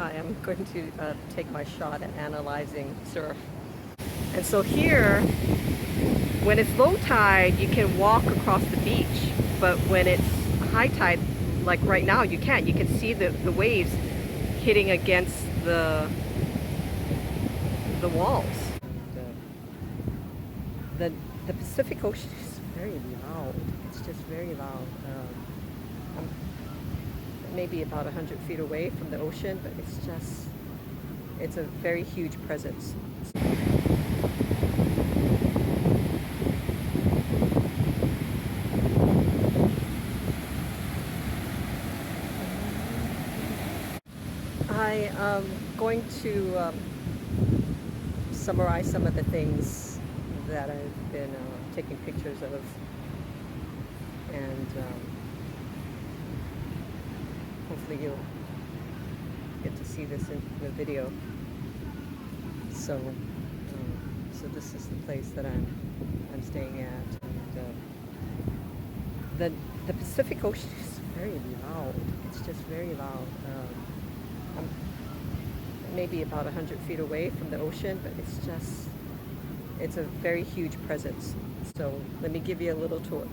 Hi, I'm going to take my shot at analyzing surf. And so here, when it's low tide, you can walk across the beach, but when it's high tide, like right now, you can't. You can see the waves hitting against the walls. The Pacific Ocean is very loud. It's just very loud. I'm maybe about 100 feet away from the ocean, but it's a very huge presence. I am going to summarize some of the things that I've been taking pictures of, and hopefully you'll get to see this in the video. So this is the place that I'm staying at, and the Pacific Ocean is very loud. It's just very loud. I'm maybe about 100 feet away from the ocean, but it's a very huge presence. So let me give you a little tour.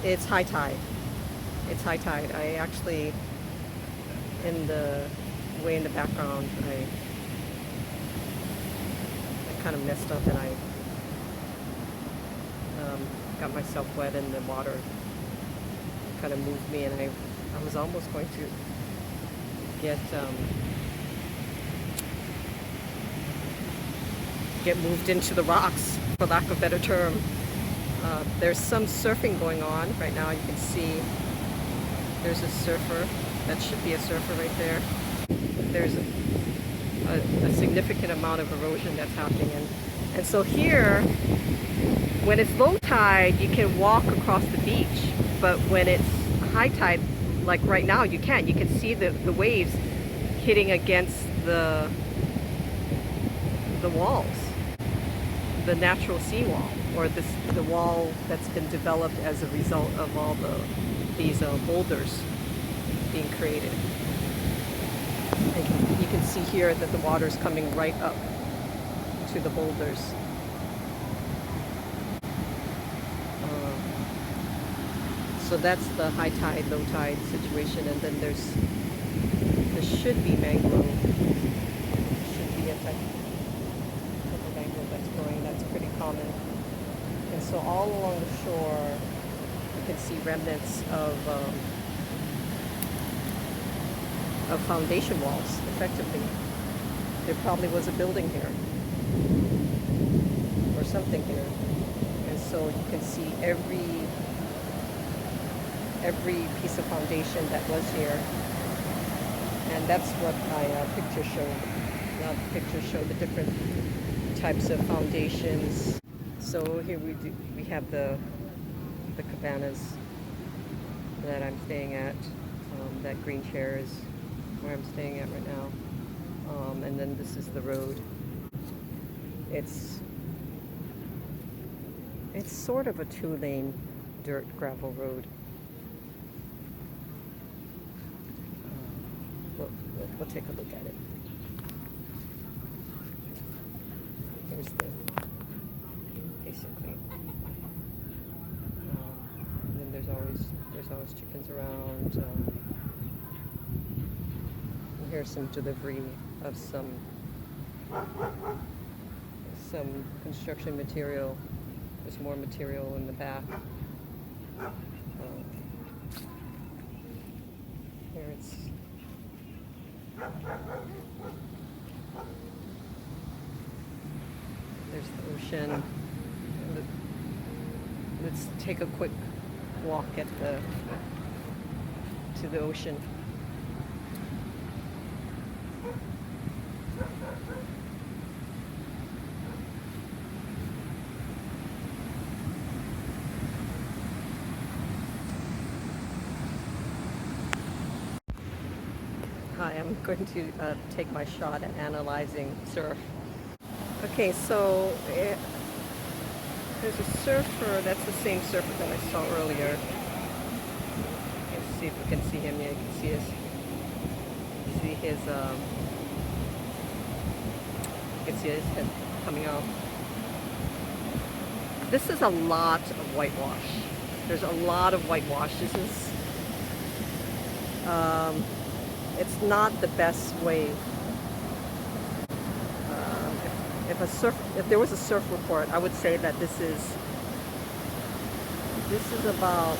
It's high tide. It's high tide. I actually, way in the background, I kind of messed up, and I got myself wet, and the water kind of moved me, and I was almost going to get moved into the rocks, for lack of a better term. There's some surfing going on right now. You can see there's a surfer. That should be a surfer right there. There's a significant amount of erosion that's happening. And so here, when it's low tide, you can walk across the beach. But when it's high tide, like right now, you can't. You can see the waves hitting against the walls, the natural seawall, or the wall that's been developed as a result of all these boulders being created. And you can see here that the water is coming right up to the boulders. So that's the high tide, low tide situation, and then there should be mangrove. Should be a type of mangrove that's growing. That's pretty common. And so all along the shore, you can see remnants of foundation walls, effectively. There probably was a building here, or something here. And so you can see every piece of foundation that was here. And that's what my picture showed. The picture showed the different types of foundations. So here we have the cabanas that I'm staying at. That green chair is where I'm staying at right now. And then this is the road. It's sort of a 2-lane dirt gravel road. We'll take a look at it. Here's basically. And then there's always chickens around. And here's some delivery of some construction material. There's more material in the back. Here it's. There's the ocean. Let's take a quick walk to the ocean. I am going to take my shot at analyzing surf. Okay, so there's a surfer, that's the same surfer that I saw earlier. Let's see if we can see him. Yeah, you can see his you can see his head coming out. This is a lot of whitewash. There's a lot of whitewash. This is it's not the best wave. If there was a surf report, I would say that this is about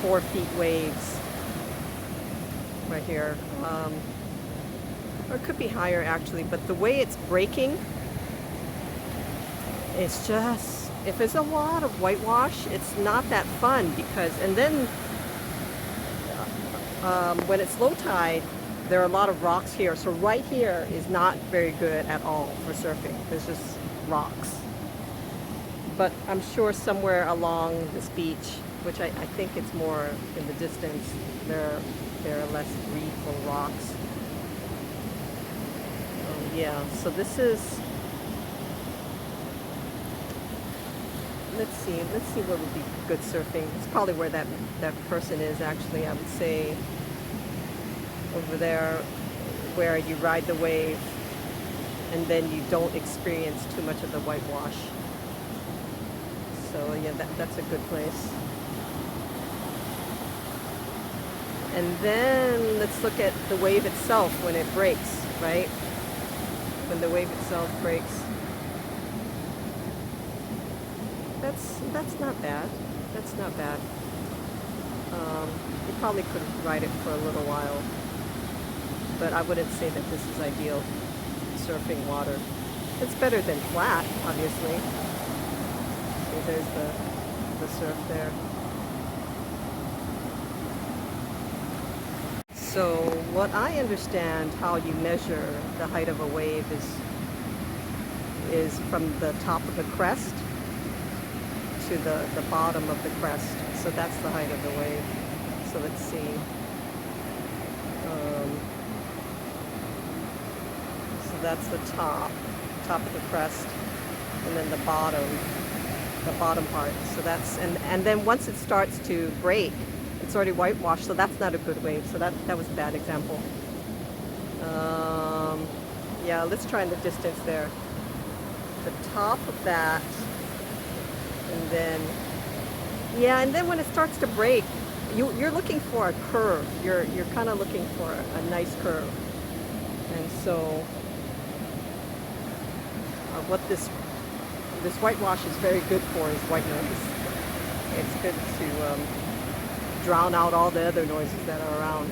4 feet waves right here, or it could be higher actually. But the way it's breaking, it's just, if there's a lot of whitewash, it's not that fun because, and then when it's low tide, there are a lot of rocks here. So right here is not very good at all for surfing. There's just rocks. But I'm sure somewhere along this beach, which I think it's more in the distance, there are less reef or rocks. Yeah, so this is, let's see what would be good surfing. It's probably where that person is actually. I would say over there where you ride the wave and then you don't experience too much of the whitewash. So yeah, that's a good place. And then let's look at the wave itself when it breaks, right? When the wave itself breaks. That's not bad. That's not bad. You probably could ride it for a little while, but I wouldn't say that this is ideal surfing water. It's better than flat, obviously. See, there's the surf there. So what I understand how you measure the height of a wave is from the top of the crest to the bottom of the crest. So that's the height of the wave. So let's see. So that's the top of the crest, and then the bottom part. So that's, and then once it starts to break, it's already whitewashed, so that's not a good wave. So that was a bad example. Yeah, let's try in the distance there. The top of that, and then, yeah, and then when it starts to break, you're looking for a curve. You're kind of looking for a nice curve. And so what this whitewash is very good for is white noise. It's good to drown out all the other noises that are around.